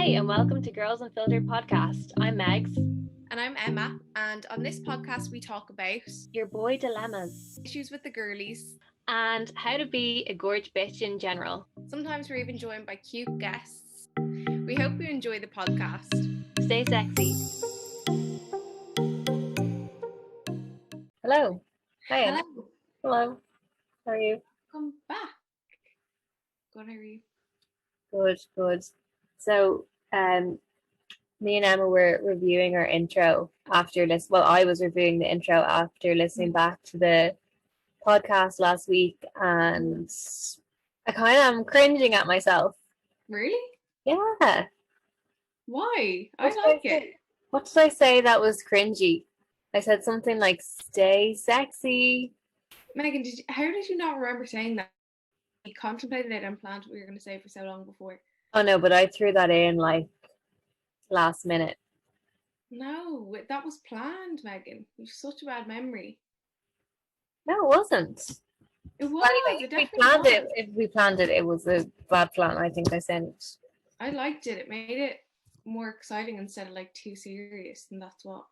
Hi, and welcome to Girls Unfiltered podcast. I'm Megs. And I'm Emma, and on this podcast we talk about Your boy dilemmas issues with the girlies and how to be a gorge bitch in general. Sometimes we're even joined by cute guests. We hope you enjoy the podcast. Stay sexy. Hello. Hi. Hello. Hello. How are you? Come back. Good, how are you? Good. So, me and Emma were reviewing our intro after this. Well, I was reviewing the intro after listening back to the podcast last week, and I kind of am cringing at myself. Really? Yeah. Why? I like it. What did I say that was cringy? I said something like "stay sexy." Megan, how did you not remember saying that? You contemplated it and planned what you were going to say for so long before. Oh no, but I threw that in like last minute. No, that was planned, Megan. You have such a bad memory. No, it wasn't. It was. Anyway, if we planned it, it was a bad plan. I think I sent. I liked it. It made it more exciting instead of like too serious, and that's what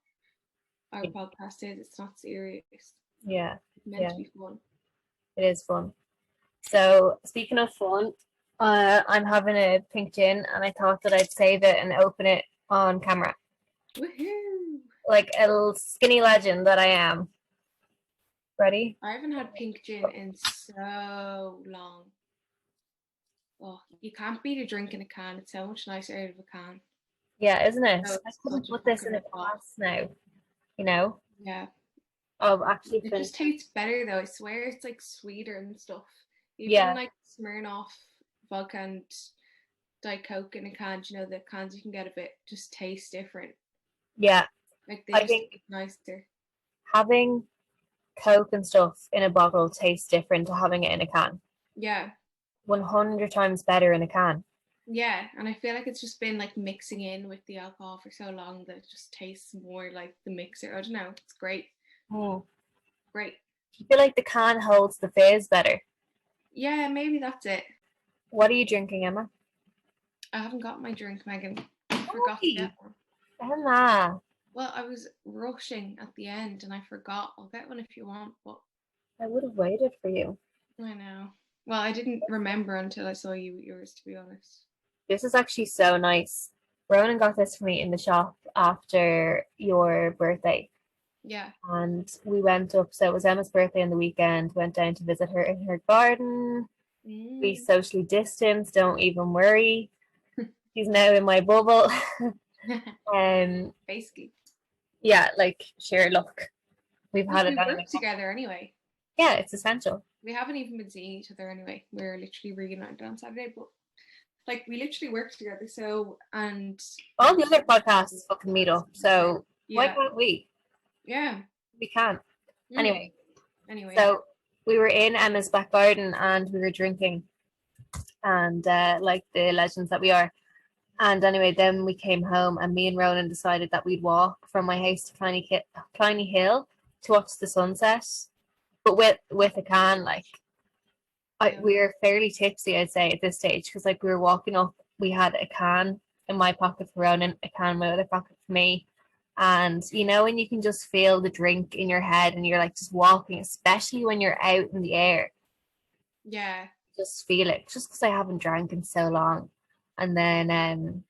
our podcast is. It's not serious. Yeah. It's meant to be fun. It is fun. So speaking of fun, I'm having a pink gin, and I thought that I'd save it and open it on camera. Woohoo! Like a little skinny legend that I am. Ready? I haven't had pink gin in so long. Oh, you can't beat a drink in a can. It's so much nicer out of a can. Yeah, isn't it? So I couldn't put this in a glass now. You know? Yeah. Oh, actually, it just tastes better though. I swear it's like sweeter and stuff. Even like Smirnoff vodka and Diet Coke in a can, you know, the cans you can get a bit just taste different. Yeah. Like I think it's nicer. Having Coke and stuff in a bottle tastes different to having it in a can. Yeah. 100 times better in a can. Yeah, and I feel like it's just been like mixing in with the alcohol for so long that it just tastes more like the mixer. I don't know. It's great. Great. I feel like the can holds the fizz better. Yeah, maybe that's it. What are you drinking, Emma? I haven't got my drink, Megan. I forgot to get one. Emma. Well, I was rushing at the end and I forgot. I'll get one if you want, but I would have waited for you. I know. Well, I didn't remember until I saw you with yours, to be honest. This is actually so nice. Ronan got this for me in the shop after your birthday. Yeah. And we went up, so it was Emma's birthday on the weekend, went down to visit her in her garden. We socially distanced, don't even worry. She's now in my bubble. Basically. Yeah, like sheer luck. We've had we work together anyway. Yeah, it's essential. We haven't even been seeing each other anyway. We're literally reunited on Saturday, but like we literally work together. So, and all the other podcasts fucking meet up. So why can't we? Yeah, we can. Anyway, so we were in Emma's back garden and we were drinking, and like the legends that we are. And anyway, then we came home, and me and Ronan decided that we'd walk from my house to Pliny Hill to watch the sunset, but with a can. Like, we were fairly tipsy, I'd say, at this stage, because like we were walking up, we had a can in my pocket for Ronan, a can in my other pocket for me. And you know when you can just feel the drink in your head and you're like just walking, especially when you're out in the air. Yeah. Just feel it. Just because I haven't drank in so long. And then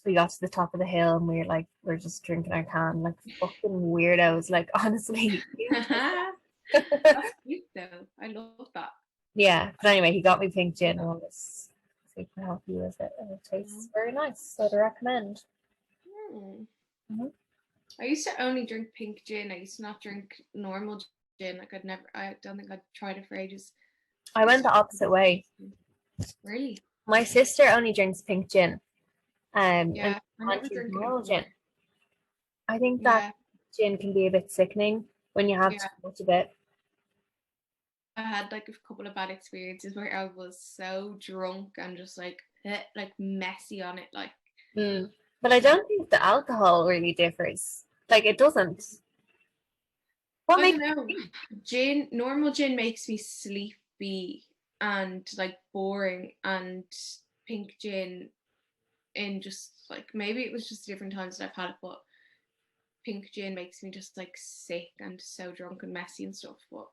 we got to the top of the hill and we're just drinking our can like fucking weirdos. Like honestly. That's cute though. I love that. Yeah. But anyway, he got me pink gin and I was super happy with it. And it tastes very nice. So I'd recommend. Mm-hmm. I used to only drink pink gin. I used to not drink normal gin. Like I don't think I'd tried it for ages. I went the opposite way. Really? My sister only drinks pink gin. Yeah, I never drink normal gin. I think that gin can be a bit sickening when you have too much of it. I had like a couple of bad experiences where I was so drunk and just like messy on it, like. But I don't think the alcohol really differs. Like it doesn't. What I don't know. Normal gin makes me sleepy and like boring, and pink gin in just like, maybe it was just different times that I've had it, but pink gin makes me just like sick and so drunk and messy and stuff. But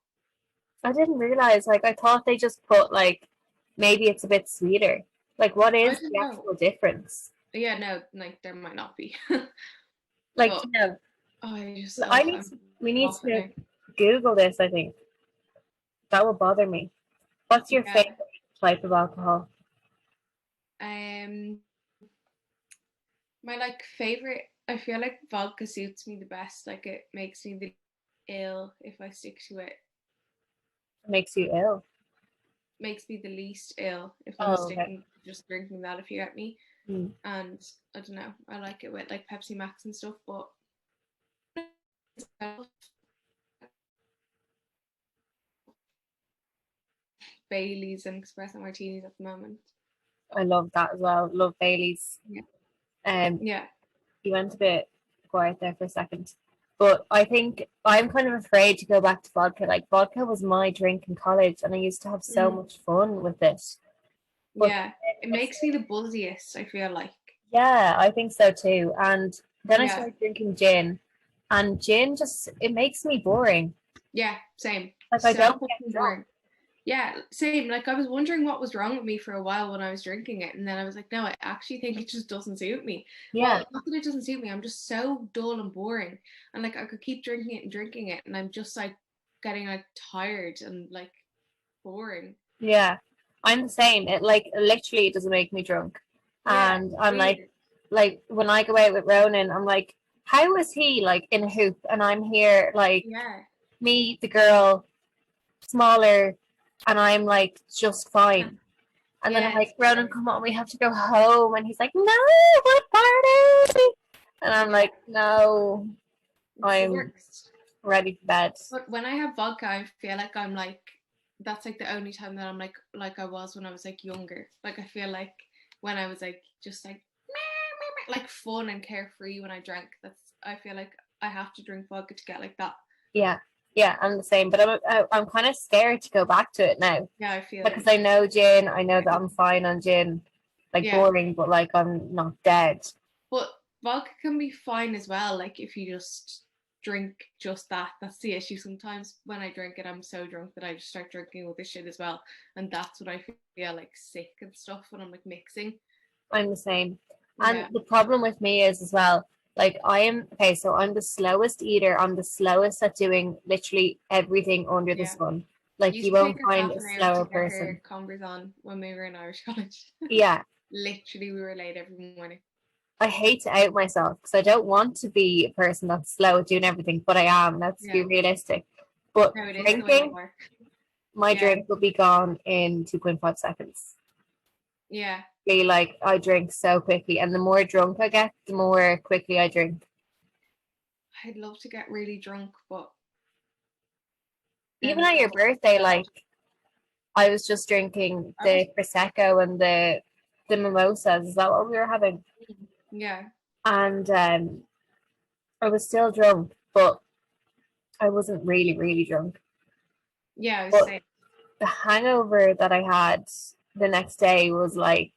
I didn't realize, like, I thought they just put, like, maybe it's a bit sweeter. Like, what I is don't the know. actual difference? Yeah, no, like there might not be. Like, But you know, I'm we need off it to now. Google this, I think. That will bother me. What's your Yeah. favorite type of alcohol? Um, my like favorite, I feel like vodka suits me the best. Like it makes me the ill if I stick to it. It makes you ill. Makes me the least ill if I'm Oh, okay. sticking just drinking that, if you get me. Hmm. And I don't know, I like it with like Pepsi Max and stuff, but Baileys and espresso martinis at the moment. I love that as well. Love Bailey's. Yeah. Um, Yeah. you went a bit quiet there for a second. But I think I'm kind of afraid to go back to vodka. Like, vodka was my drink in college, and I used to have so much fun with it. But Yeah. It makes me the buzziest, I feel like. yeah, I think so too. And then I Yeah. started drinking gin, and gin just, it makes me boring. Yeah, same. Like, I So don't fucking get drunk. boring. Yeah, same. Like I was wondering what was wrong with me for a while when I was drinking it, and then I was like, no, I actually think it just doesn't suit me. Yeah, Well, not that it doesn't suit me. I'm just so dull and boring, and like I could keep drinking it, and I'm just like getting like tired and like boring. yeah. I'm the same. It like literally it doesn't make me drunk. Yeah, And I'm weird. like when I go out with Ronan, I'm like, how is he like in a hoop and I'm here like Yeah, me, the girl, smaller, and I'm like just fine. And then I'm yeah, like, it's Ronan, weird. come on, we have to go home. And he's like, no, what party? And I'm Yeah, like, no, it's the I'm worst. ready for bed. But when I have vodka, I feel like I'm like that's like the only time that I'm like I was when I was like younger. Like I feel like when I was like just like fun and carefree when I drank. That's I feel like I have to drink vodka to get like that. Yeah, yeah, I'm the same. But I'm kind of scared to go back to it now. Yeah, I feel Because you. I know gin, I know that I'm fine on gin, like Yeah, boring, but like I'm not dead. but vodka can be fine as well. Like if you just drink just that. That's the issue. Sometimes when I drink it, I'm so drunk that I just start drinking all this shit as well, and that's what I feel like sick and stuff when I'm like mixing. I'm the same. And Yeah. the problem with me is as well, like I am okay, so I'm the slowest eater, I'm the slowest at doing literally everything under the Yeah. sun. Like Used you to take won't us find half a an hour to slower get person. her Converse on when we were in Irish college. Yeah. Literally, we were late every morning. I hate to out myself because I don't want to be a person that's slow at doing everything, but I am. Let's be Yeah. realistic. But No, it is the way you drinking, are. my Yeah. drink will be gone in 2.5 seconds. Yeah. Be like I drink so quickly, and the more drunk I get, the more quickly I drink. I'd love to get really drunk, but Even then at I your just birthday, don't. like I was just drinking I was, the prosecco and the mimosas. Is that what we were having? yeah. And I was still drunk, but I wasn't really drunk. Yeah, I was But saying. the hangover that I had the next day was like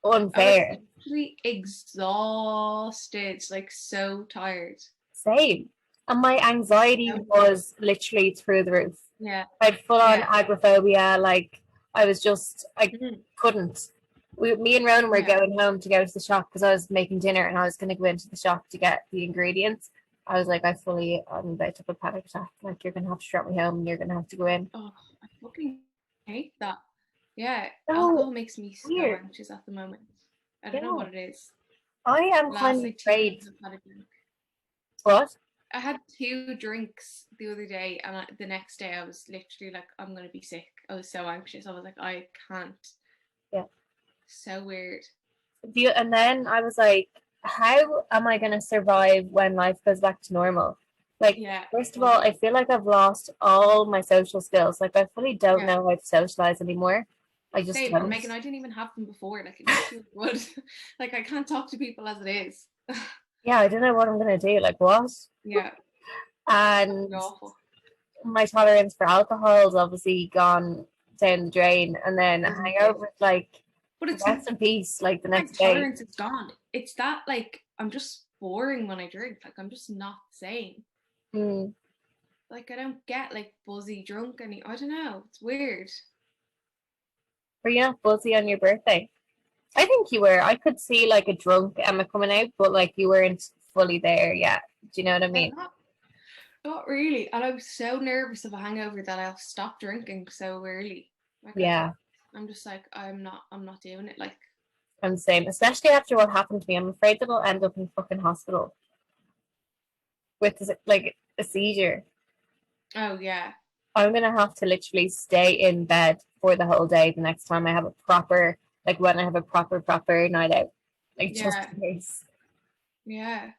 I was unfair. actually exhausted, like so tired. Same. And my anxiety was literally through the roof. Yeah. I had full on Yeah. agoraphobia. Like I was just, I Mhm. couldn't. Me and Ronan were Yeah. going home to go to the shop because I was making dinner and I was going to go into the shop to get the ingredients. I was like, I'm about to have a panic attack. Like you're going to have to drop me home and you're going to have to go in. Oh, I fucking hate that. Yeah, No, alcohol makes me so weird. anxious at the moment. I don't know Yeah, what it is. I am Last kind of like 2 days afraid. I've had a drink. What? I had 2 drinks the other day, and the next day I was literally like, I'm gonna be sick. I was so anxious. I was like, I can't. Yeah. So weird. And then I was like, how am I going to survive when life goes back to normal? Like, Yeah. first of all, I feel like I've lost all my social skills. Like, I fully don't Yeah. know how to socialize anymore. I just Same. don't. Megan, I didn't even have them before. Like it literally would. Like I can't talk to people as it is. Yeah, I don't know what I'm going to do. Like, what? Yeah. And Awful. my tolerance for alcohol is obviously gone down the drain. And then hangovers, like, But it's rest in peace, like the my next day. tolerance is gone. It's that like I'm just boring when I drink. Like I'm just not the same. Mm. Like I don't get like buzzy drunk I don't know. It's weird. Were you not buzzy on your birthday? I think you were. I could see like a drunk Emma coming out, but like you weren't fully there yet. Do you know what I mean? Not really. And I was so nervous of a hangover that I'll stop drinking so early. Like Yeah, I'm just like I'm not doing it. Like I'm the same. Especially after what happened to me. I'm afraid that I'll end up in fucking hospital with like a seizure. oh yeah. I'm gonna have to literally stay in bed for the whole day the next time I have a proper, like when I have a proper night out, like just Yeah. in case. Yeah.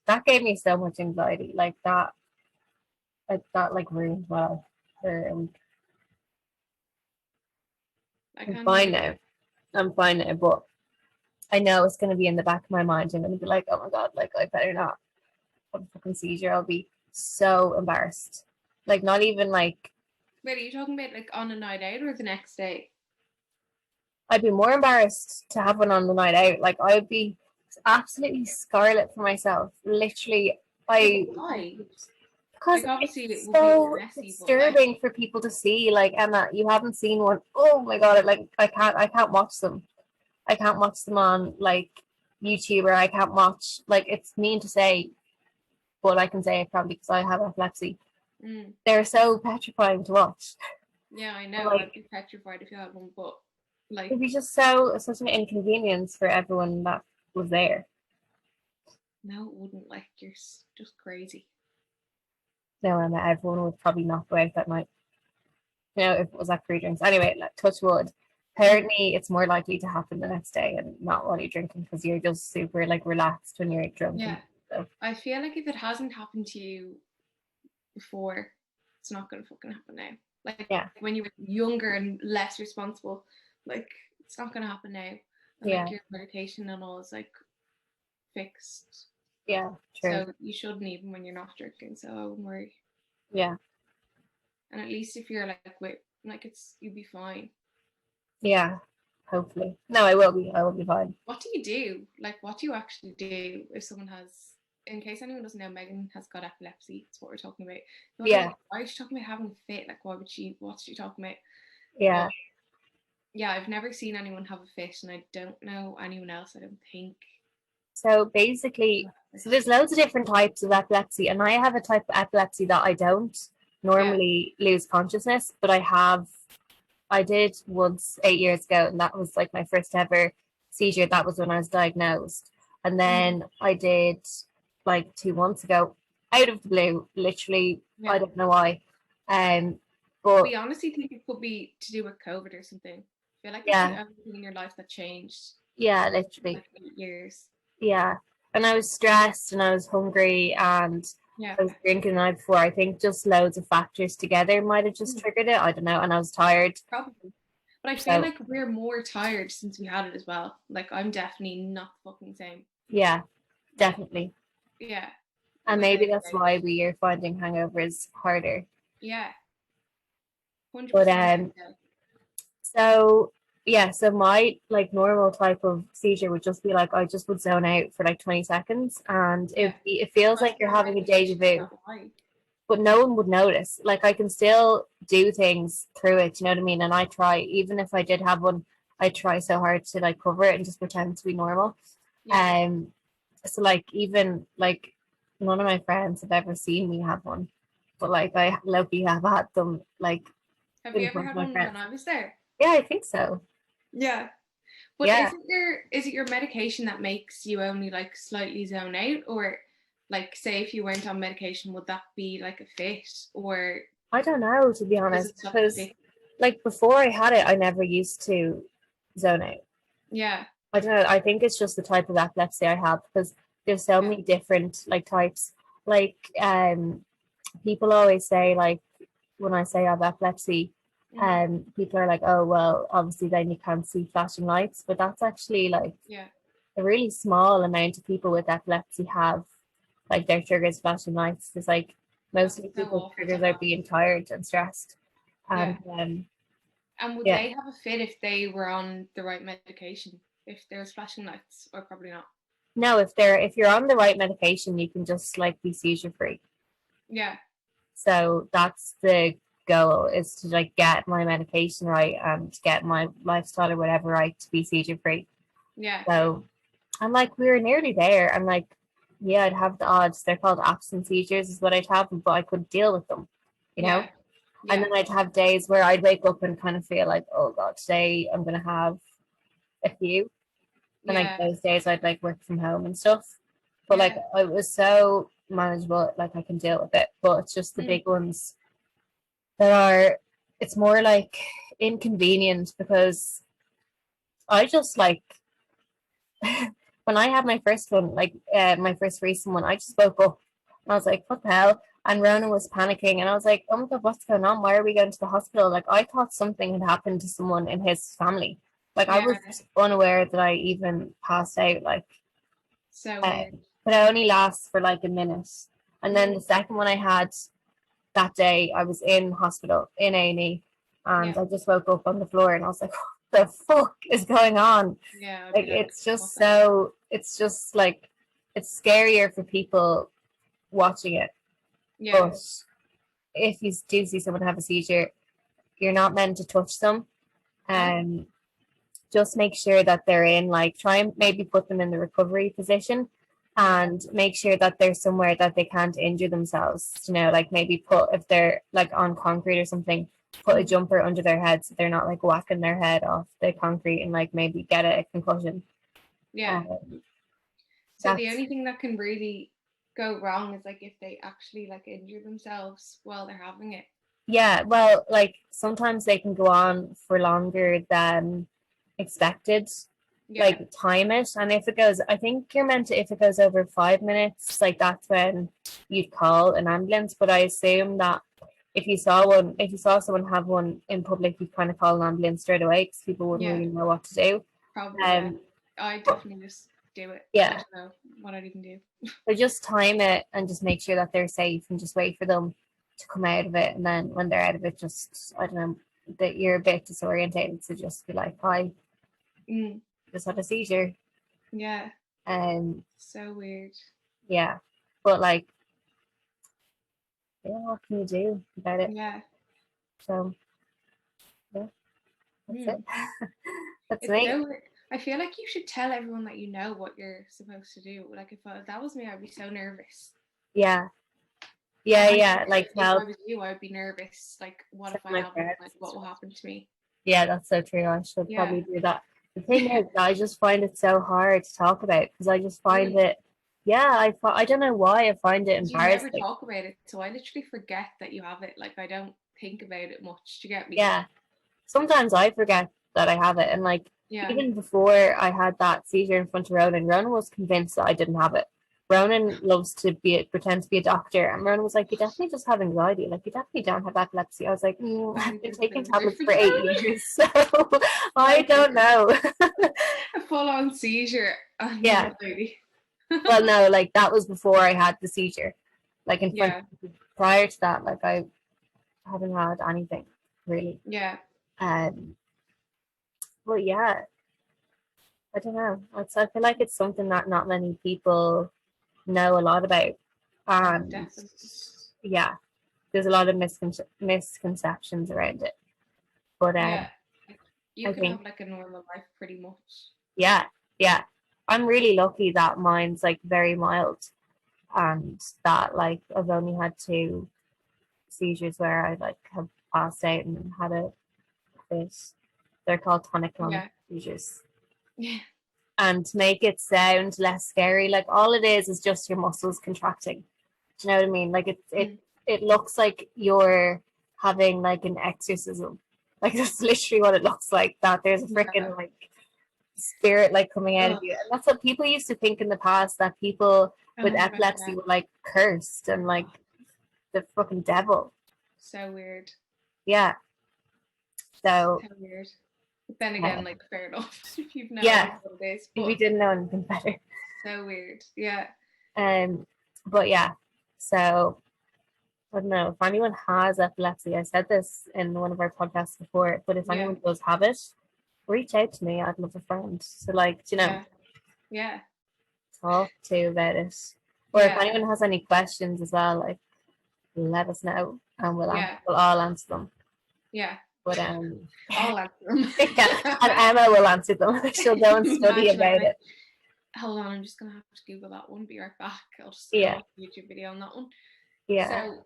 That gave me so much anxiety, like that like ruined well for a week. I'm fine now. I'm fine now, but I know it's gonna be in the back of my mind. I'm gonna be like, oh my god, like I better not have a fucking seizure. I'll be so embarrassed. Like not even like Wait, are you talking about like on a night out or the next day? I'd be more embarrassed to have one on the night out. Like I would be absolutely scarlet for myself. Literally, Why? because Like obviously it's it would so be messy, but disturbing for people to see. Like Emma, you haven't seen one. Oh my god! I can't watch them. I can't watch them on like YouTube, or I can't watch, like, it's mean to say, but I can say it probably because I have epilepsy. They're so petrifying to watch. Yeah, I know. Like, I'd be petrified if you had one, but like it'd be just such an inconvenience for everyone that was there. no, it wouldn't. Like you're just crazy. No, Emma, everyone would probably not go out that night. You know, if it was like free drinks. Anyway, like touch wood. Apparently, it's more likely to happen the next day and not while you're drinking because you're just super like relaxed when you're drunk. Yeah. So. I feel like if it hasn't happened to you before, it's not gonna fucking happen now. Like when you were younger and less responsible, like it's not gonna happen now. And like your medication and all is like fixed. Yeah, true. So you shouldn't even when you're not drinking. So I wouldn't worry. Yeah. And at least if you're like you'll be fine. Yeah, hopefully. No, I will be. I will be fine. What do you do? Like, what do you actually do if someone has? In case anyone doesn't know, Megan has got epilepsy. That's what we're talking about. Like, why is she talking about having a fit? Like, what's she talking about? Yeah. But, yeah, I've never seen anyone have a fit, and I don't know anyone else. I don't think. So basically, there's loads of different types of epilepsy, and I have a type of epilepsy that I don't normally lose consciousness, but I did once 8 years ago, and that was like my first ever seizure. That was when I was diagnosed. And then I did like 2 months ago, out of the blue, literally, I don't know why. But we honestly think it could be to do with COVID or something. I feel like it's the only thing in your life that changed. Yeah, literally. Like 8 years. Yeah. And I was stressed and I was hungry and I was drinking the night before. I think just loads of factors together might have just triggered it. I don't know. And I was tired. Probably. But I feel like we're more tired since we had it as well. Like I'm definitely not fucking same. Yeah, definitely. Yeah. And maybe that's why we are finding hangovers harder. Yeah. 100%. But so my like normal type of seizure would just be like I just would zone out for like 20 seconds and it feels like you're having a deja vu. But no one would notice. Like I can still do things through it, you know what I mean? And I try, even if I did have one, I try so hard to like cover it and just pretend to be normal. So like even like none of my friends have ever seen me have one. But like I luckily have had them like. Have you ever had one when I was there? Yeah, I think so. Yeah. But is it your medication that makes you only like slightly zone out, or like say if you weren't on medication, would that be like a fit? Or I don't know, to be honest, because like before I had it, I never used to zone out. Yeah. I don't know. I think it's just the type of epilepsy I have because there's so many different like types. Like people always say like when I say I have epilepsy, people are like, oh well, obviously then you can't see flashing lights, but that's actually like a really small amount of people with epilepsy have like their triggers flashing lights. It's like most of the people's triggers are being tired and stressed. And And would Yeah. they have a fit if they were on the right medication? If there was flashing lights, or probably not? No, if you're on the right medication, you can just like be seizure free. Yeah. So that's the goal, is to like get my medication right and get my lifestyle or whatever right to be seizure free. Yeah. So I'm like, we were nearly there. I'm like, yeah, I'd have the odds. They're called absent seizures is what I'd have, but I could deal with them, you know? Yeah. And then I'd have days where I'd wake up and kind of feel like, oh God, today I'm going to have a few. And like those days I'd like work from home and stuff. But like it was so manageable, like I can deal with it. But it's just the big ones that are, it's more like inconvenient, because I just like, when I had my first one, like my first recent one, I just woke up and I was like, what the hell? And Ronan was panicking and I was like, oh my God, what's going on? Why are we going to the hospital? Like, I thought something had happened to someone in his family. Like, I was unaware that I even passed out. Like, so weird. But it only lasts for like a minute. And then the second one I had that day, I was in hospital, in A&E, and I just woke up on the floor and I was like, what the fuck is going on? Yeah. Like, it's just so, it's just like, it's scarier for people watching it. Yeah. But if you do see someone have a seizure, you're not meant to touch them. Just make sure that they're in, like, try and maybe put them in the recovery position and make sure that they're somewhere that they can't injure themselves. You know, like maybe put, if they're like on concrete or something, put a jumper under their head so they're not like whacking their head off the concrete and like maybe get a concussion. Yeah. So the only thing that can really go wrong is like if they actually like injure themselves while they're having it. Yeah, well, like sometimes they can go on for longer than expected. Like time it, and if it goes, I think you're meant to, if it goes over 5 minutes, like that's when you'd call an ambulance. But I assume that if you saw someone have one in public, you'd kind of call an ambulance straight away because people wouldn't really know what to do. Probably. I definitely just do it. Yeah. I don't know what I'd even do. So just time it and just make sure that they're safe and just wait for them to come out of it. And then when they're out of it, just, I don't know, that you're a bit disorientated. So just be like, hi, just had a seizure. Yeah. So weird. Yeah. But like, yeah, what can you do about it? Yeah. So yeah, that's it. That's me. So, I feel like you should tell everyone that you know what you're supposed to do. Like if that was me, I'd be so nervous. Yeah. Like if I was you, I'd be nervous. Like, what if I have it? Like, what will happen to me? Yeah, that's so true. I should probably do that. The thing is, I just find it so hard to talk about because I just find it. Yeah, I don't know why I find it embarrassing. You never talk about it, so I literally forget that you have it. Like, I don't think about it much. Do you get me? Yeah. Sometimes I forget that I have it, and like even before I had that seizure in front of Ronan was convinced that I didn't have it. Ronan loves to pretend to be a doctor, and Ronan was like, "You definitely just have anxiety. Like, you definitely don't have epilepsy." I was like, "I've been taking tablets for 8 years, so I don't know." A full-on seizure. Yeah. Well, no, like that was before I had the seizure. Like in front, prior to that, like I haven't had anything really. Yeah. Well, yeah. I don't know. I feel like it's something that not many people know a lot about. Yeah, there's a lot of misconceptions around it. But you can have like a normal life pretty much. Yeah. I'm really lucky that mine's like very mild, and that like I've only had 2 seizures where I like have passed out and had a fit. They're called tonic clonic seizures. Yeah. And to make it sound less scary, like all it is just your muscles contracting. Do you know what I mean? Like it looks like you're having like an exorcism. Like that's literally what it looks like. That there's a freaking like spirit like coming out of you. And that's what people used to think in the past, that people with epilepsy were like cursed and like the fucking devil. So weird. Yeah. So weird. But then again, like fair enough. If you've known what it is. If we didn't know anything better. So weird. Yeah. But yeah. So I don't know if anyone has epilepsy. I said this in one of our podcasts before, but if Yeah. anyone does have it, reach out to me. I'd love a friend to like, you know, Yeah. talk to about it. Or if Yeah. anyone has any questions as well, like let us know and we'll all answer them. Yeah. But I'll answer them. yeah, and Emma will answer them. She'll go and study about it. Hold on, I'm just gonna have to Google that one. Be right back. I'll just Yeah. watch a YouTube video on that one. Yeah. So,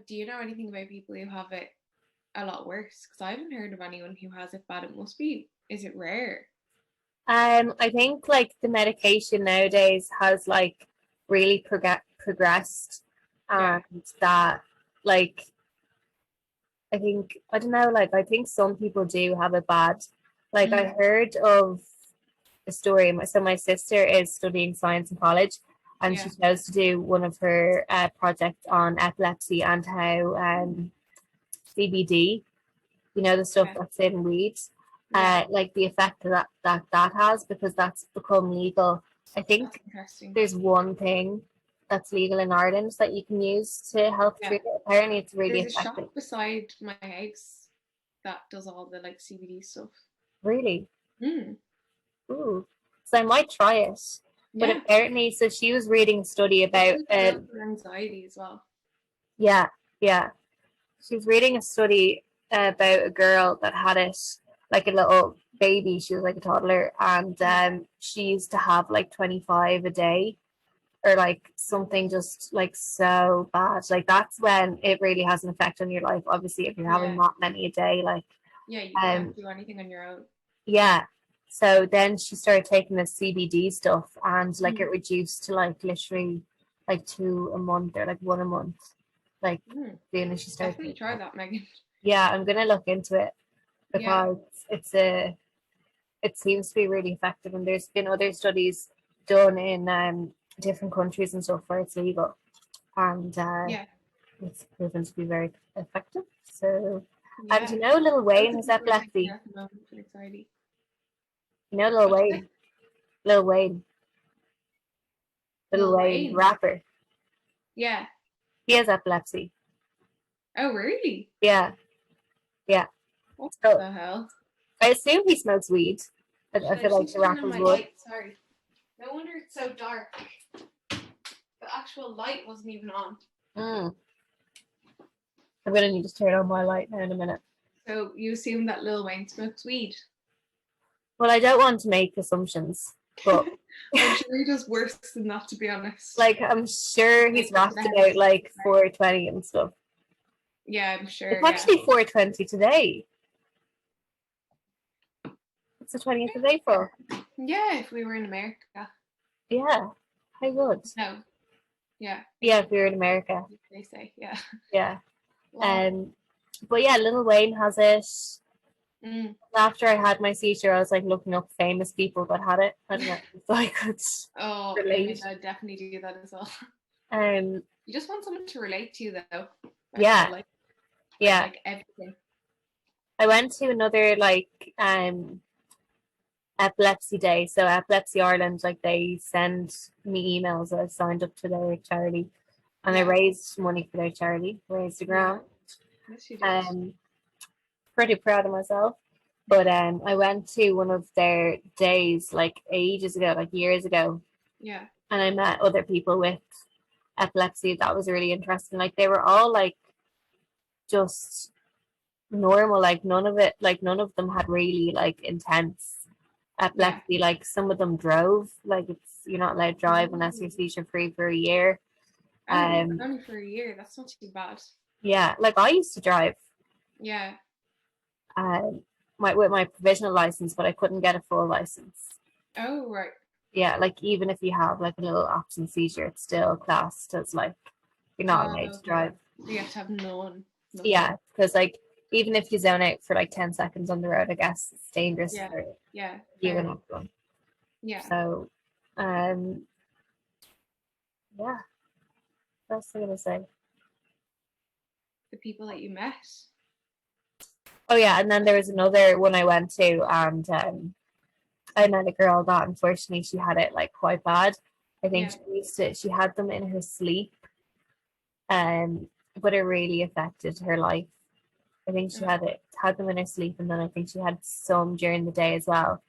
do you know anything about people who have it a lot worse? Because I haven't heard of anyone who has it bad. It must be. Is it rare? I think like the medication nowadays has like really progressed, and that like I think I don't know, like I think some people do have it bad. Like I heard of a story. So my sister is studying science in college, and she chose to do one of her projects on epilepsy and how CBD, you know, the stuff that's in weed, like the effect that has, because that's become legal. I think there's one thing that's legal in Ireland that you can use to help treat it. Apparently, it's really There's effective. a shop beside my house that does all the like CBD stuff. Really? Mm. Ooh. So I might try it. But apparently, so she was reading a study about anxiety as well. Yeah. She was reading a study about a girl that had it, like a little baby. She was like a toddler, and she used to have like 25 a day, or like something just like so bad. Like that's when it really has an effect on your life. Obviously, if you're having that many a day, like you can't do anything on your own. Yeah. So then she started taking the CBD stuff, and like it reduced to like literally like 2 a month, or like 1 a month. Like soon as she started. Definitely try that, Megan. Yeah, I'm gonna look into it because it seems to be really effective, and there's been other studies done in different countries and stuff where it's legal, and it's proven to be very effective. So, and you know, Lil Wayne has epilepsy. You know Lil Wayne? Lil Wayne, rapper. Yeah. He has epilepsy. Oh, really? Yeah. What the hell? I assume he smokes weed. I feel like the rappers would. Sorry. No wonder it's so dark. The actual light wasn't even on. I'm going to need to turn on my light now in a minute. So you assume that Lil Wayne smokes weed? Well, I don't want to make assumptions, but I'm sure he does worse than that, to be honest. Like, I'm sure he's rapped about like 420 and stuff. Yeah, I'm sure. It's actually 420 today. It's the 20th of April. Yeah, if we were in America. Yeah, I would. No. Yeah. Yeah, if we were in America. They say, yeah. Yeah. But yeah, Lil Wayne has it. After I had my seizure, I was like looking up famous people that had it. I don't know, so I could relate. I definitely do that as well. You just want someone to relate to, though. Yeah. Like everything. I went to another like epilepsy day. So Epilepsy Ireland, like they send me emails. I signed up to their charity, and I raised money for their charity. Raised the ground. Yes, you did. Pretty proud of myself. But I went to one of their days like ages ago, like years ago. Yeah. And I met other people with epilepsy. That was really interesting. Like they were all like just normal. Like none of them had really like intense epilepsy. Like some of them drove. Like you're not allowed to drive unless you're seizure free for a year. Only for a year. That's not too bad. Yeah, like I used to drive. Yeah. With my provisional license, but I couldn't get a full license. Oh, right. Yeah, like even if you have like a little absent seizure, it's still classed as like you're not allowed to drive. You have to have none. Yeah, because like even if you zone out for like 10 seconds on the road, I guess it's dangerous for you and everyone. Yeah. So, yeah. What else am I gonna say? The people that you met. Oh yeah, and then there was another one I went to, and I met a girl that unfortunately she had it like quite bad. I think she had them in her sleep, But it really affected her life. I think she Oh, had them in her sleep, and then I think she had some during the day as well.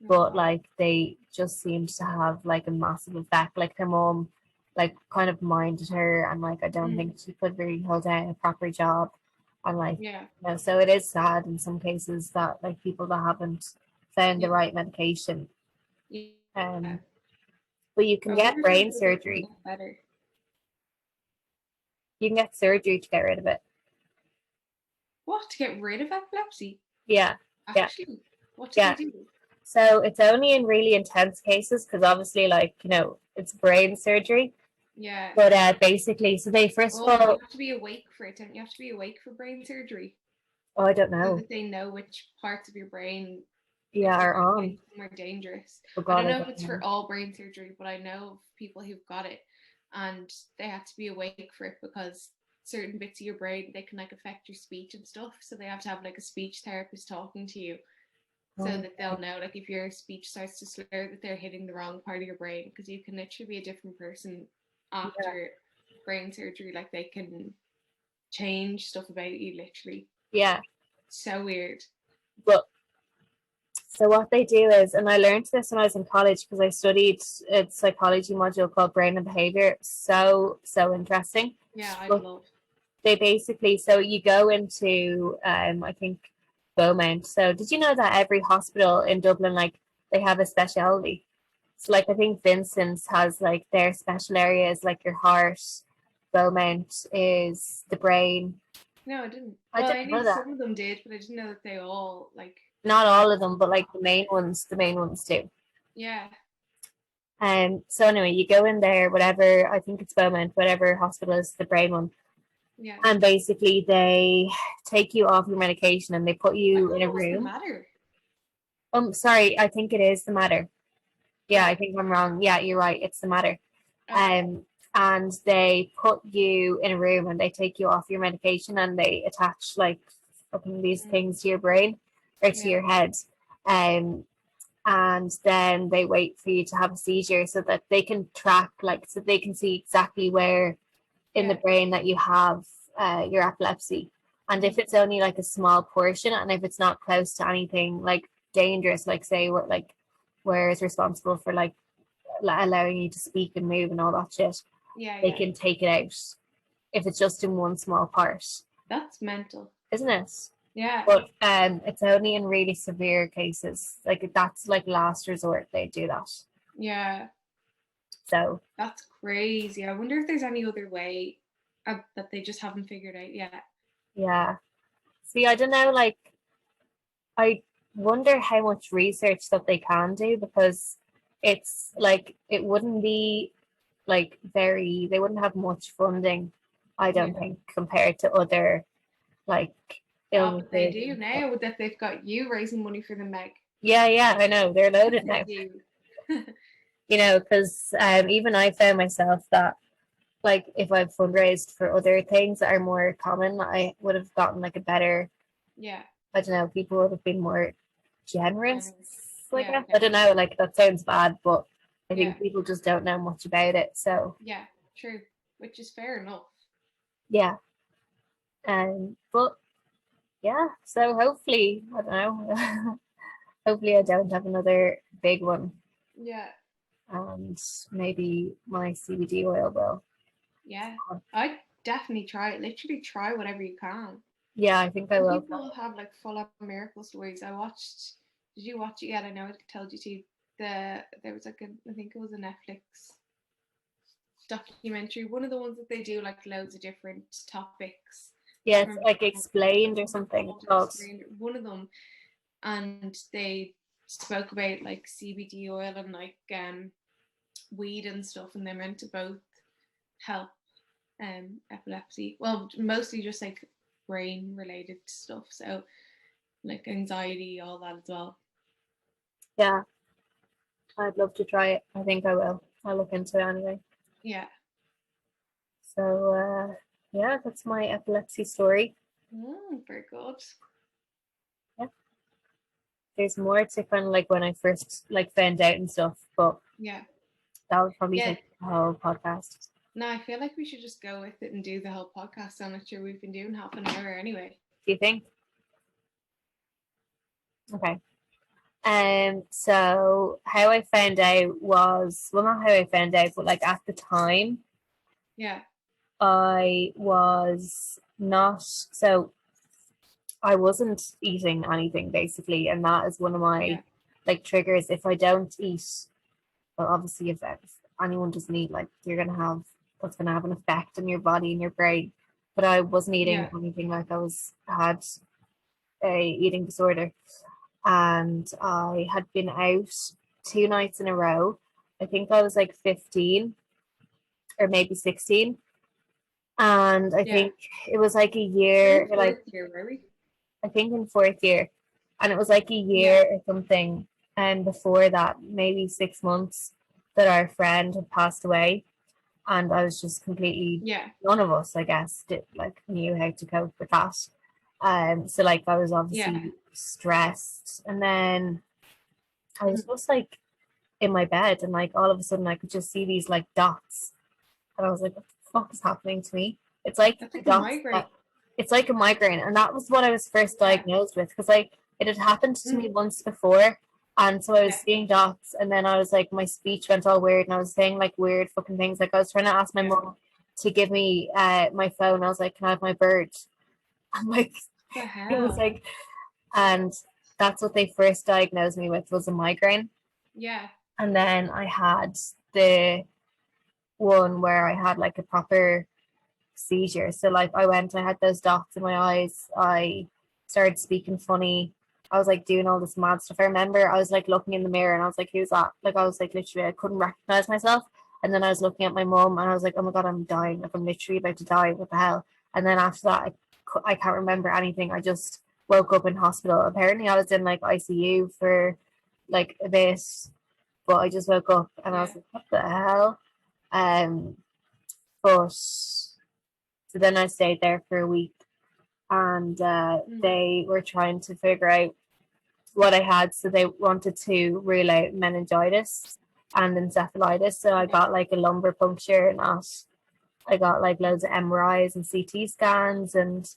oh But God. like they just seemed to have like a massive effect. Like her mom, like kind of minded her, and like I don't Mm, think she could really hold down a proper job. And like yeah. so it is sad in some cases that like people that haven't found the Yeah. right medication. Yeah. Um, but you can I get wonder if brain there's ways they can surgery. get better. You can get surgery to get rid of it. What, to get rid of epilepsy? Yeah, yeah, Actually, what do they yeah. do? So it's only in really intense cases because obviously, like, it's brain surgery. Yeah. But basically, so they first of Oh, you all, have to be awake for it, don't you? Have to be awake for brain surgery oh, I don't so know. that they know which parts of your brain, if Yeah, they're are on. getting more dangerous. Oh I God, don't I know if don't it's know. for all brain surgery, but I know of people who've got it and they have to be awake for it because certain bits of your brain they can like affect your speech and stuff. So they have to have like a speech therapist talking to you so Oh, that they'll know like if your speech starts to slur that they're hitting the wrong part of your brain because you can literally be a different person yeah, after brain surgery. Like they can change stuff about you literally. yeah. So weird. But so what they do is, and I learned this when I was in college because I studied a psychology module called brain and behavior. So interesting. Yeah, I'd But love. they basically, so you go into, I think, Beaumont. So did you know that every hospital in Dublin, like, they have a specialty? So, like, I think Vincent's has, like, their special areas, like your heart. Beaumont is the brain. No, I didn't. I Well, I didn't knew know that. some of them did, but I didn't know that they all like Not had all of one. them, but, like, the main ones do. Yeah, So anyway, you go in there, whatever, I think it's Beaumont, whatever hospital is the brain one. yeah. And basically they take you off your medication and they put I you thought in a it was the room. matter. Sorry, I think it is the matter. Yeah, I Okay. think I'm wrong. Yeah, you're right. It's the matter. Okay. Um, and they put you in a room and they take you off your medication and they attach like fucking these Mm, things to your brain or to yeah. your head. Um, and then they wait for you to have a seizure so that they can track, like, so they can see exactly where in the Yeah. brain that you have your epilepsy. And if Mm, it's only like a small portion, and if it's not close to anything like dangerous, like say where it's responsible for like allowing you to speak and move and all that shit, yeah. they Yeah. can take it out if it's just in one small part, That's mental. isn't it? Yeah. But it's only in really severe cases, like that's like last resort they do that. Yeah. So That's crazy. I wonder if there's any other way that they just haven't figured out yet. yeah, see, I don't know, like I wonder how much research that they can do because it's like it wouldn't be like they wouldn't have much funding, I Yeah. don't think, compared to other like Oh, but they illnesses do and stuff. now that they've got you raising money for the Meg. Yeah, I know they're loaded They now. do. Because even I found myself that like if I've fundraised for other things that are more common, I would have gotten like a better. Yeah. I don't know. People would have been more generous. Generous. I Yeah. guess I Okay. don't know. Like that sounds bad, but I Yeah. think people just don't know much about it. So Yeah. True. Which is fair enough. yeah. But yeah. So hopefully, I don't know. Hopefully, I don't have another big one, Yeah. and maybe my CBD oil will. Yeah. I definitely try it. Literally try whatever you can. Yeah, I think I Some will. people have like full on miracle stories. I watched. Did you watch it yet? I know I told you to. There was like I think it was a Netflix documentary. One of the ones that they do like loads of different topics. Yeah, Can't it's remember like explained or something. It's called. one of them, and they spoke about like CBD oil and like weed and stuff, and they're meant to both help epilepsy. Well, mostly just like brain related stuff. So like anxiety, all that as well. Yeah, I'd love to try it. I think I will. I'll look into it anyway. Yeah. So yeah, that's my epilepsy story. Very good. Yeah, there's more to kind of like when I first like found out and stuff, but Yeah. that would probably Yeah. take the whole podcast. No, I feel like we should just go with it and do the whole podcast on it. Sure, we've been doing half an hour anyway. Do you think? Okay. So how I found out was, well, not how I found out, but like at the time, Yeah. I was not, so I wasn't eating anything basically, and that is one of my like triggers. If I don't eat, well, obviously if anyone doesn't eat, like that's gonna have an effect on your body and your brain. But I wasn't eating anything, like had a eating disorder, and I had been out 2 nights in a row. I think I was like 15 or maybe 16. And I think it was like a year, like I think in fourth year. And it was like a year or something. And before that, maybe 6 months, that our friend had passed away. And I was just completely, none of us, I guess, knew how to cope with that. So like I was obviously stressed. And then I was just like in my bed, and like all of a sudden I could just see these like dots. And I was like, what the fuck is happening to me? It's like a migraine. It's like a migraine. And that was what I was first diagnosed with, because it had happened to me once before. And so I was seeing dots, and then I was like, my speech went all weird, and I was saying like weird fucking things. Like I was trying to ask my mom to give me my phone. I was like, can I have my bird? I'm like, it was like, and that's what they first diagnosed me with, was a migraine. Yeah. And then I had the one where I had like a proper seizure. So like I had those dots in my eyes. I started speaking funny. I was like doing all this mad stuff. I remember I was like looking in the mirror, and I was like, who's that? Like I was like literally, I couldn't recognize myself. And then I was looking at my mum, and I was like, oh my God, I'm dying. Like I'm literally about to die. What the hell? And then after that, I can't remember anything. I just woke up in hospital. Apparently I was in like ICU for like a bit, but I just woke up and I was like, what the hell? But so then I stayed there for a week, and they were trying to figure out what I had. So they wanted to rule out meningitis and encephalitis. So I got like a lumbar puncture, and I got like loads of MRIs and CT scans and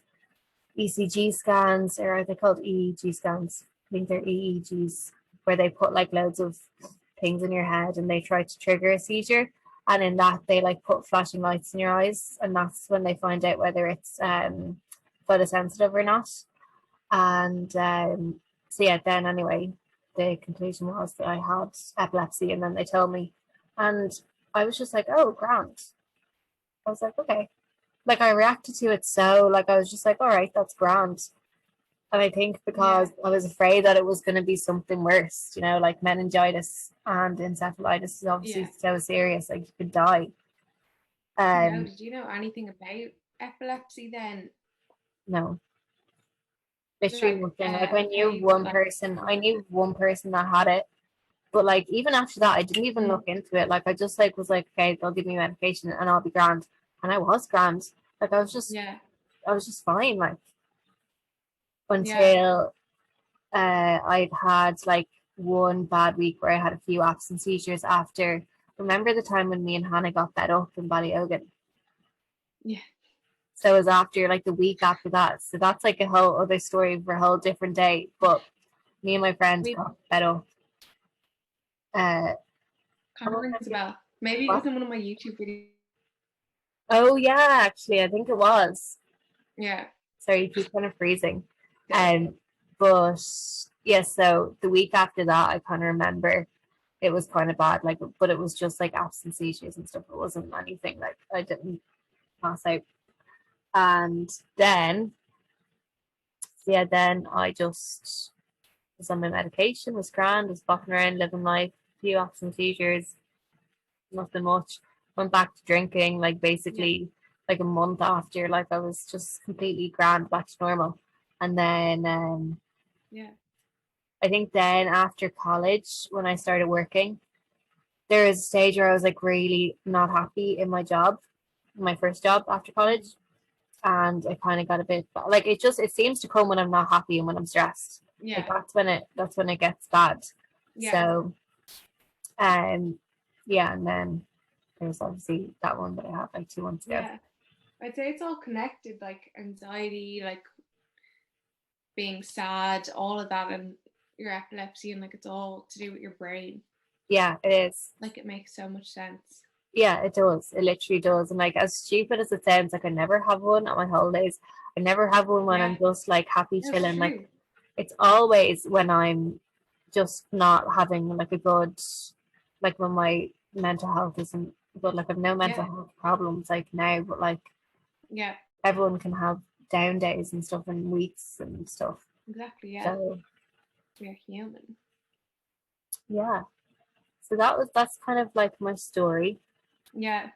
ECG scans, or are they called EEG scans? I think they're EEGs, where they put like loads of things in your head and they try to trigger a seizure. And in that, they like put flashing lights in your eyes, and that's when they find out whether it's photosensitive or not. And so yeah, then anyway, the conclusion was that I had epilepsy, and then they told me, and I was just like, oh, grand. I was like, okay. Like I reacted to it, so like I was just like, all right, that's grand. And I think because I was afraid that it was going to be something worse, you know, like meningitis and encephalitis is obviously so serious, like you could die. Did you know anything about epilepsy then? No. Literally nothing. Like I knew one person that had it. But like even after that, I didn't even look into it. Like I just like was like, okay, they'll give me medication and I'll be grand. And I was grand. Like I was just fine. Like until I'd had like one bad week where I had a few absent seizures after. Remember the time when me and Hannah got fed up in Ballyogan? Yeah. So it was after like the week after that. So that's like a whole other story for a whole different day. But me and my friends got fed up. Can't ring the bell. Maybe it was in one of my YouTube videos. Oh yeah, actually, I think it was. Yeah. Sorry, you keep kind of freezing. But yeah, so the week after that, I kind of remember it was kind of bad. Like, but it was just like absent seizures and stuff. It wasn't anything like I didn't pass out. And then, yeah, then I just was on my medication, was grand, was walking around, living life, few absent seizures, nothing much. Went back to drinking, like basically like a month after, like I was just completely grand, back to normal. And then I think then after college, when I started working, there was a stage where I was like really not happy in my job, my first job after college. And I kind of got a bit like it seems to come when I'm not happy and when I'm stressed. Yeah. Like that's when it gets bad. Yeah. So yeah, and then there's obviously that one that I had like 2 months ago. Yeah. I'd say it's all connected, like anxiety, like being sad, all of that, and your epilepsy, and like it's all to do with your brain. Yeah, it is. Like it makes so much sense. Yeah, it does. It literally does. And like as stupid as it sounds, like I never have one on my holidays. I never have one when I'm just like happy That's chilling. true. Like it's always when I'm just not having like a good, like when my mental health isn't good. Like I've no mental health problems like now, but like everyone can have down days and stuff and weeks and stuff. Exactly. Yeah. So we're human. Yeah. So that's kind of like my story. Yeah.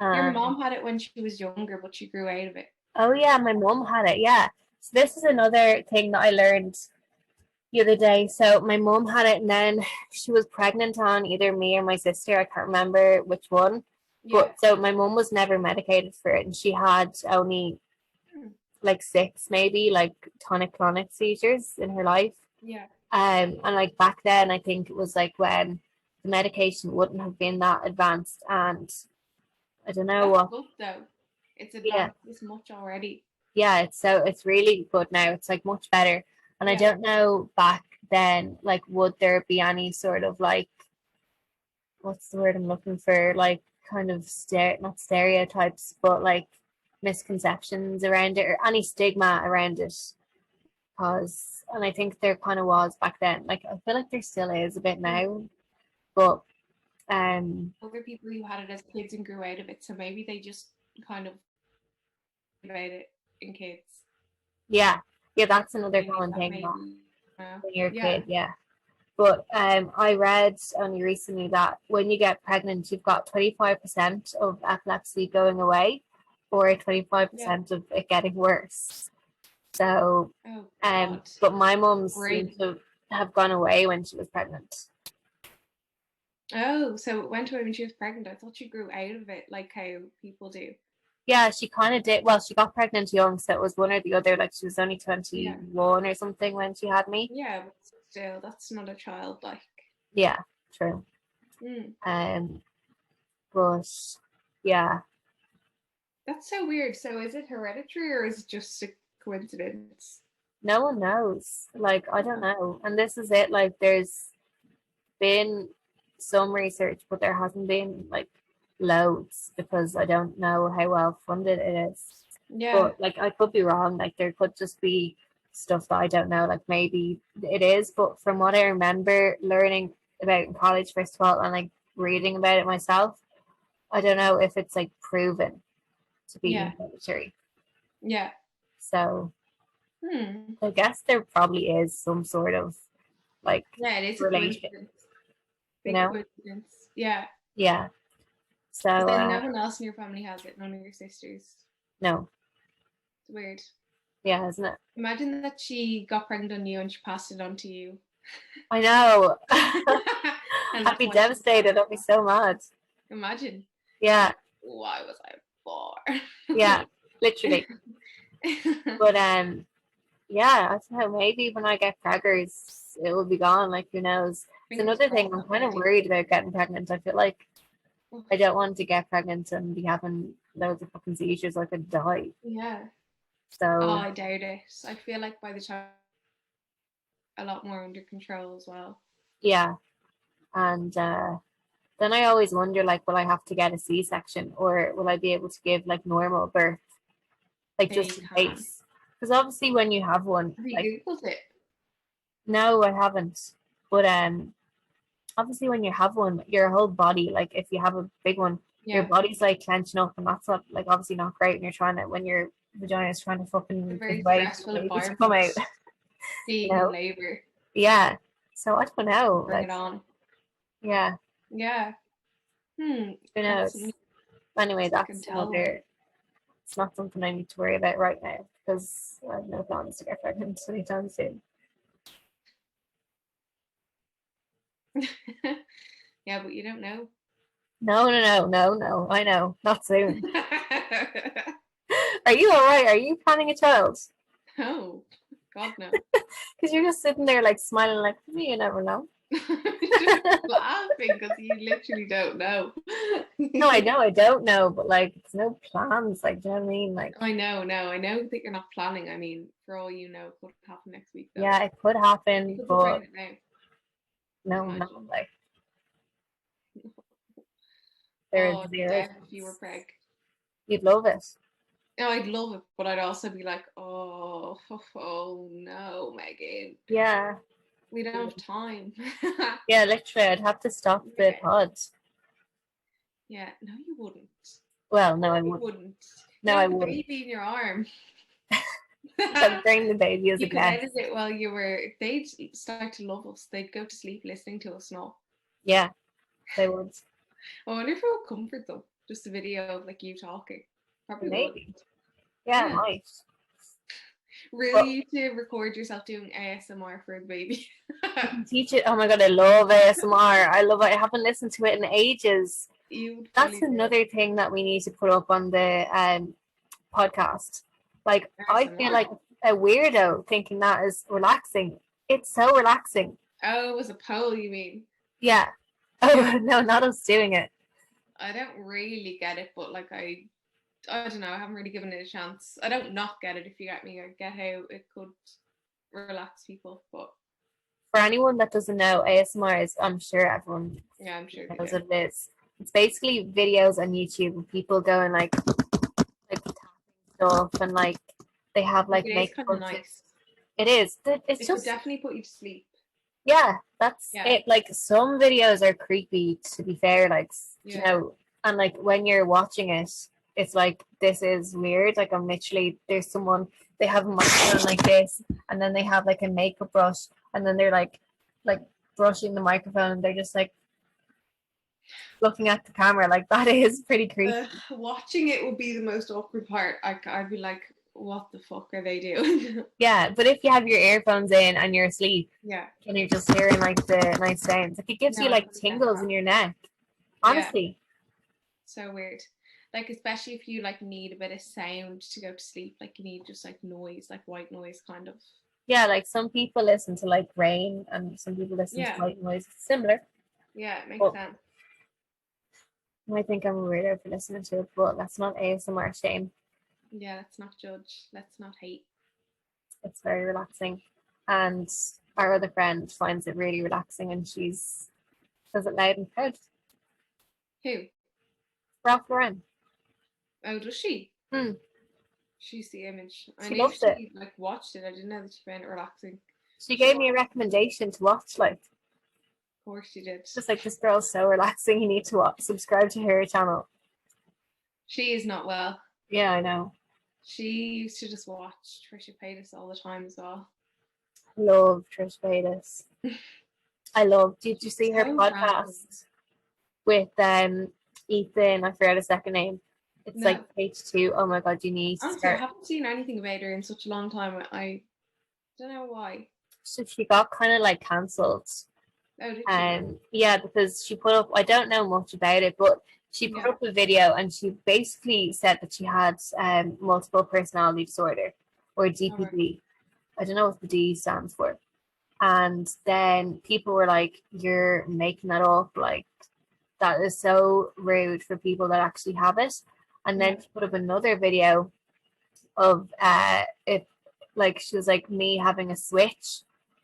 Your mom had it when she was younger, but she grew out of it. Oh yeah, my mom had it. Yeah. So this is another thing that I learned the other day. So my mom had it, and then she was pregnant on either me or my sister. I can't remember which one. Yeah. But so my mom was never medicated for it, and she had only like 6 maybe like tonic-clonic seizures in her life. Yeah. And like back then, I think it was like when the medication wouldn't have been that advanced, and I don't know That's what. good though. It's advanced this much already. Yeah, it's really good now. It's like much better. And I don't know back then, like, would there be any sort of like, what's the word I'm looking for? Like, kind of not stereotypes, but like misconceptions around it or any stigma around it. And I think there kind of was back then. Like, I feel like there still is a bit now, but other people who had it as kids and grew out of it, so maybe they just kind of about it in kids. Yeah, that's another common thing when you're a kid. Yeah. But I read only recently that when you get pregnant, you've got 25% of epilepsy going away, or 25% of it getting worse. So, but my mum seemed to have gone away when she was pregnant. Oh, so it went away when she was pregnant. I thought she grew out of it, like how people do. Yeah, she kind of did. Well, she got pregnant young, so it was one or the other. Like she was only 21 or something when she had me. Yeah, but still, that's not a child, like. Yeah, true. But yeah. That's so weird. So is it hereditary or is it just a coincidence? No one knows. Like, I don't know. And this is it. Like, there's been some research, but there hasn't been like loads because I don't know how well funded it is. Yeah. But like I could be wrong. Like there could just be stuff that I don't know. Like maybe it is. But from what I remember learning about in college, first of all, and like reading about it myself, I don't know if it's like proven to be hereditary. Yeah. So I guess there probably is some sort of like it is relation. Big coincidence. Yeah. Yeah. So then no one else in your family has it, none of your sisters. No. It's weird. Yeah, isn't it? Imagine that she got pregnant on you and she passed it on to you. I know. I'd be devastated. I'd be so mad. Imagine. Yeah. Like, why was I born? Yeah, literally. But yeah, I don't know. Maybe when I get preggers, it will be gone. Like, who knows? It's another thing. I'm kind of worried about getting pregnant. I feel like I don't want to get pregnant and be having loads of fucking seizures. I could die. Yeah. So. Oh, I doubt it. I feel like by the time a lot more under control as well. Yeah, and then I always wonder, like, will I have to get a C-section or will I be able to give like normal birth, like just in case? Because obviously, when you have one, have you Googled it? No, I haven't. But obviously, when you have one, your whole body, like if you have a big one, your body's like clenching up, and that's not like obviously not great. And you're trying to when your vagina is trying to fucking very stressful environment to come out. Being in labor. Yeah. So I don't know. Bring it on. Yeah. Yeah. Who knows? Anyway, that's another. It's not something I need to worry about right now because I have no plans to get pregnant anytime soon. Yeah, but you don't know. No. I know. Not soon. Are you all right? Are you planning a child? No. God, no. Because you're just sitting there like smiling like, you never know. Just laughing because you literally don't know. No, I know, I don't know, but like, it's no plans. Like, do you know what I mean? Like, I know, no, I know that you're not planning. I mean, for all you know, it could happen next week though. yeah, it could You happen, could be but pregnant now. no, no, Imagine. like, there's Oh, zero Deb, if you chance. were preg. You'd love it. No, I'd love it, but I'd also be like, oh no, Megan, Yeah, we don't have time. yeah, literally, I'd have to stop the Yeah, pod. yeah. No, you wouldn't. Well, No, no, I you wouldn't. wouldn't. No, You I have the wouldn't. baby in your arm. I'd bring the baby as a You could guest. edit it while you were. If they'd start to love us, they'd go to sleep listening to us now. Yeah, they would. I wonder if it would comfort them. Just a video of like you talking. Probably would. Maybe. Yeah, it Yeah. might. Really to record yourself doing ASMR for the baby. You can teach it. Oh my god, I love ASMR. I love it. I haven't listened to it in ages. You would That's fully do another thing that we need to put up on the podcast. Like, I feel ASMR. like a weirdo thinking that is relaxing. It's so relaxing. Oh, it was a poll, you mean? Yeah. Oh no, not us doing it. I don't really get it, but like I don't know. I haven't really given it a chance. I don't not get it. If you get me, I get how it could relax people, but For anyone that doesn't know, ASMR is, I'm sure everyone yeah, I'm sure they knows do. what it is. It's basically videos on YouTube of people going like tapping stuff, and like they have like It is makeup kind of artists. nice. It is. It's It could just, definitely put you to sleep. yeah, that's Yeah. it. Like, some videos are creepy, to be fair, like, you Yeah. know, and like when you're watching it, it's like, this is weird. Like, I'm literally, there's someone, they have a microphone like this, and then they have like a makeup brush, and then they're like brushing the microphone, and they're just like looking at the camera. Like, that is pretty creepy. Watching it would be the most awkward part. I'd be like, what the fuck are they doing? Yeah, but if you have your earphones in and you're asleep, Yeah. and you're just hearing like the nice sounds, like, it gives No, you I like don't get tingles that. in your neck. Honestly. So weird. Like, especially if you like need a bit of sound to go to sleep, like you need just like noise, like white noise kind of. Yeah, like some people listen to like rain, and some people listen to white noise. It's similar. Yeah, it makes But sense. I think I'm a weirdo for listening to it, but that's not ASMR shame. Yeah, let's not judge. Let's not hate. It's very relaxing. And our other friend finds it really relaxing, and she says it loud and proud. Who? Ralph Lauren. Oh, does she? Hmm. She's the image. I She knew loves she it. like watched it. I didn't know that she found it relaxing. She gave me a recommendation to watch, like, Of course she did. just like, this girl's so relaxing, you need to watch, subscribe to her channel. She is not well. Yeah, I know. She used to just watch Trisha Paytas all the time as well. Love Trish Paytas. I love. Did you see her so podcast random. with Ethan? I forgot his second name. It's No. like H2. Oh my god, you need to Honestly, I start. haven't seen anything about her in such a long time. I don't know why. So she got kind of like cancelled. Oh, did she? Yeah, because she put up, I don't know much about it, but she put Yeah. up a video, and she basically said that she had multiple personality disorder, or DPD. I don't know what the D stands for. And then people were like, you're making that up. Like, that is so rude for people that actually have it. And then she put up another video of it, like, she was like, me having a switch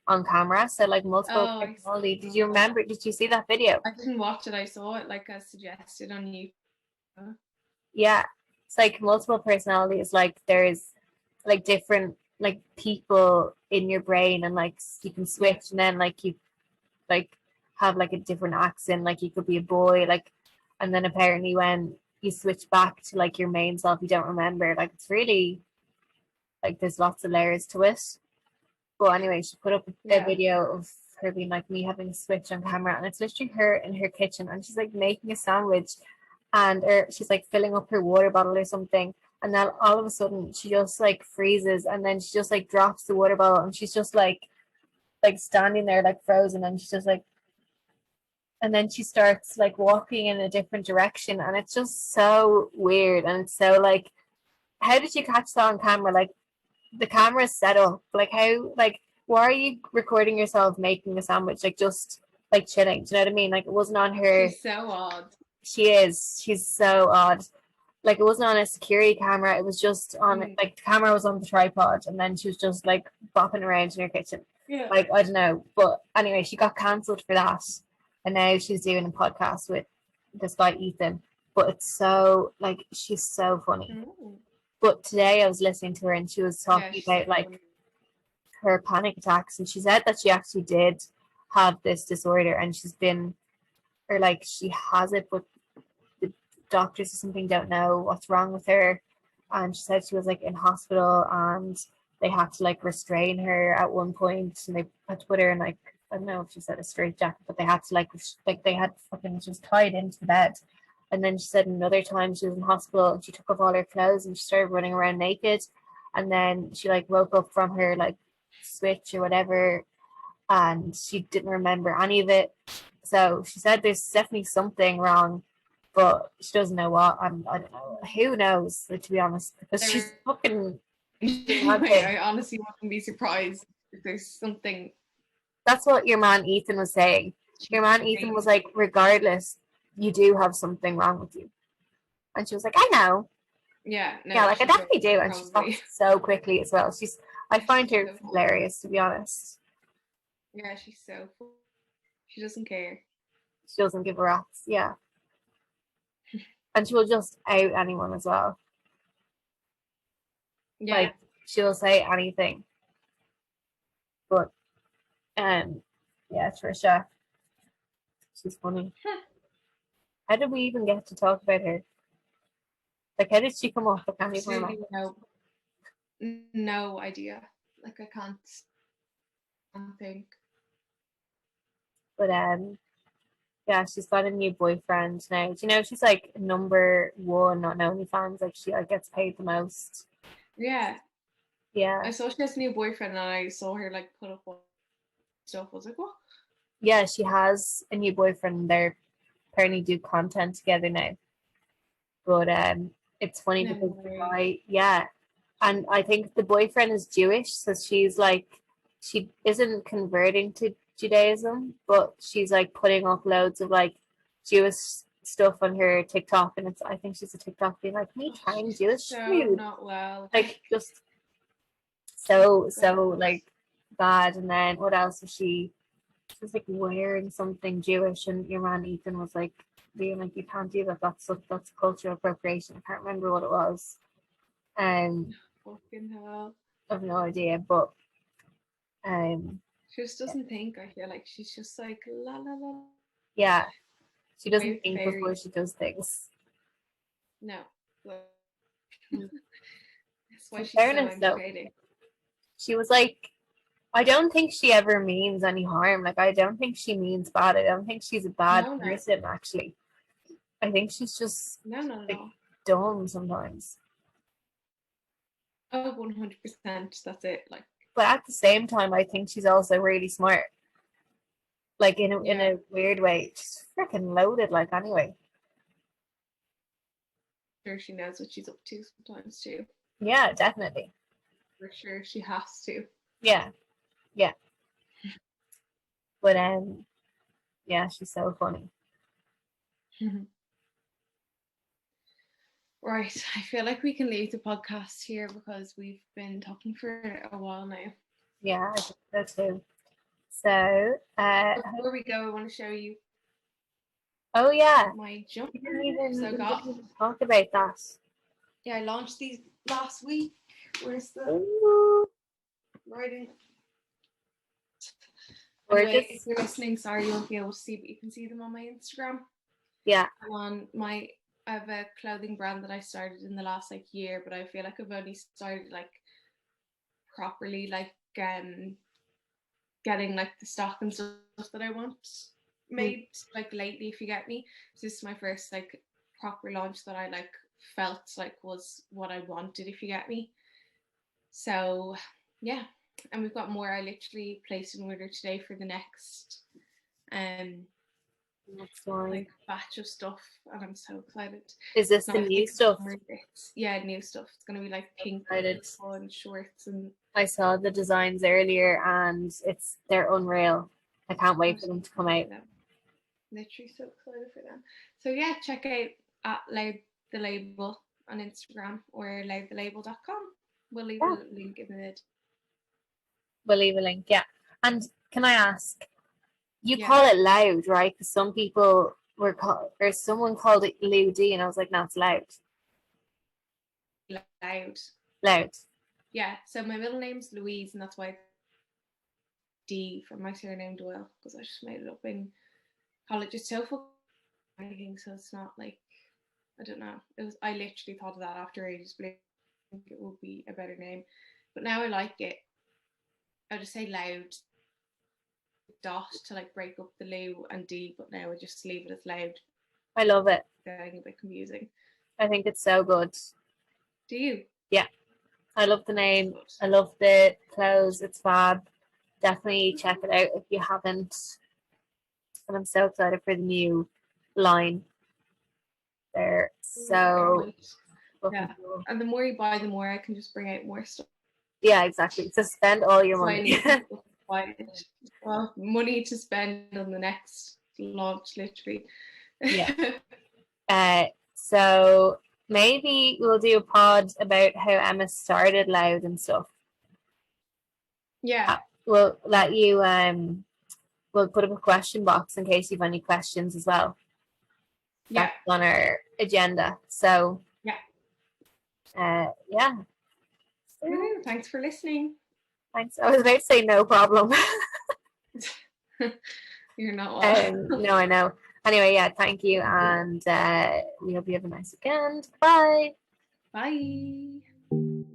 on camera, so like multiple personality. Did you remember? Did you see that video? I didn't watch it. I saw it like as suggested on YouTube. Yeah, it's like multiple personalities. Like, there's like different like people in your brain, and like you can switch, and then like you like have like a different accent. Like, you could be a boy, like, and then apparently when you switch back to like your main self, you don't remember. Like, it's really, like, there's lots of layers to it. But anyway, she put up a video of her being like, me having a switch on camera, and it's literally her in her kitchen, and she's like making a sandwich, and she's like filling up her water bottle or something, and then all of a sudden she just like freezes, and then she just like drops the water bottle, and she's just like standing there like frozen, and she's just like, and then she starts like walking in a different direction, and it's just so weird. And it's so like, how did you catch that on camera? Like, the camera's set up, like, how, like, why are you recording yourself making a sandwich, like, just like chilling? Do you know what I mean? Like, it wasn't on her. She's so odd. She's so odd. Like, it wasn't on a security camera, it was just on, like, the camera was on the tripod, and then she was just like bopping around in her kitchen. Yeah. Like, I don't know, but anyway, she got cancelled for that, and now she's doing a podcast with this guy Ethan. But it's so, like, she's so funny. But today I was listening to her, and she was talking about like her panic attacks, and she said that she actually did have this disorder, and she's been, or like she has it, but the doctors or something don't know what's wrong with her. And she said she was like in hospital, and they had to like restrain her at one point, and they had to put her in like, I don't know if she said a straitjacket, but they had to like they had fucking, she was tied into the bed. And then she said another time she was in hospital and she took off all her clothes and she started running around naked. And then she like woke up from her like switch or whatever, and she didn't remember any of it. So she said there's definitely something wrong, but she doesn't know what. I don't know. Who knows, like, to be honest, because she's fucking. I honestly wouldn't be surprised if there's something. That's what your man Ethan was saying. Your man Ethan was like, regardless, you do have something wrong with you. And she was like, I know. Yeah, no, yeah, like I definitely do. And she stopped so quickly as well. I find her hilarious, to be honest. Yeah, she's so funny. She doesn't care. She doesn't give a rat's, yeah. And she will just out anyone as well. Yeah. Like, she'll say anything. But, yeah, Trisha. She's funny. How did we even get to talk about her? Like, how did she come off? I can't even remember. No idea. Like, I can't think. But, yeah, she's got a new boyfriend now. Do you know she's like number one on OnlyFans? Like, she like gets paid the most. Yeah. Yeah. I saw she has a new boyfriend, and I saw her like put up stuff. I was like, what? Yeah, she has a new boyfriend. They're apparently do content together now. But it's funny because the guy, yeah, and I think the boyfriend is Jewish, so she's like, she isn't converting to Judaism, but she's like putting up loads of like Jewish stuff on her TikTok, and I think she's a TikTok being like, me trying Jewish food, not well, like just so like bad. And then what else was she was like wearing something Jewish, and your man Ethan was like being like, you can't do that, that's cultural appropriation. I can't remember what it was. Fucking hell. I have no idea, but she just doesn't think. I feel like she's just like la la la. Yeah, she doesn't think before she does things. No. That's why she's fairness, so entertaining. She was like, I don't think she ever means any harm. Like, I don't think she means bad. I don't think she's a bad person, actually. I think she's just like, dumb sometimes. Oh, 100%. That's it. Like, but at the same time, I think she's also really smart. Like, in a weird way. She's freaking loaded, like, anyway. Sure, she knows what she's up to sometimes, too. Yeah, definitely. For sure, she has to. Yeah. Yeah. But, yeah, she's so funny. Right, I feel like we can leave the podcast here because we've been talking for a while now. Yeah, I think so too. So, before we go, I want to show you. Oh yeah, my jumper. We didn't even talk about that. Yeah, I launched these last week. Where's the writing? Anyway, if you're listening, sorry you won't be able to see, but you can see them on my Instagram. Yeah. I have a clothing brand that I started in the last like year, but I feel like I've only started like properly like getting like the stock and stuff that I want made like lately, if you get me. So this is my first like proper launch that I like felt like was what I wanted, if you get me. So yeah, and we've got more. I literally placed an order today for the next like batch of stuff, and I'm so excited. Is this the new stuff? Yeah, new stuff. It's gonna be like pink and shorts, and I saw the designs earlier, and they're unreal. I can't wait for them to come out. Literally so excited for them. So yeah, check out at Loud the Label on Instagram or loudthelabel.com. We'll leave Yeah. a link in the. We'll leave a link. Yeah. And can I ask, you Yeah. call it loud, right? Because some people were called, or someone called it Ludi, and I was like, no, it's loud. Loud. Loud. Yeah. So my middle name's Louise, and that's why it's D from my surname Doyle, because I just made it up in college. It's so fucking anything, so it's not like, I don't know. I literally thought of that after ages, but I think it would be a better name. But now I like it. I just say Loud dot to like break up the Lou and D, but now I just leave it as Loud. I love it. Getting a bit confusing. I think it's so good. Do you? Yeah. I love the name. I love the clothes. It's fab. Definitely check it out if you haven't. And I'm so excited for the new line. They're so yeah. Cool. And the more you buy, the more I can just bring out more stuff. Yeah, exactly. So spend all your money. Well, money to spend on the next launch, literally. Yeah. So maybe we'll do a pod about how Emma started Loud and stuff. Yeah. We'll let you we'll put up a question box in case you've any questions as well. Yeah. That's on our agenda. So yeah. Thanks for listening. Thanks. I was about to say no problem. You're not no, I know. Anyway, yeah, thank you, and we hope you have a nice weekend. Bye. Bye.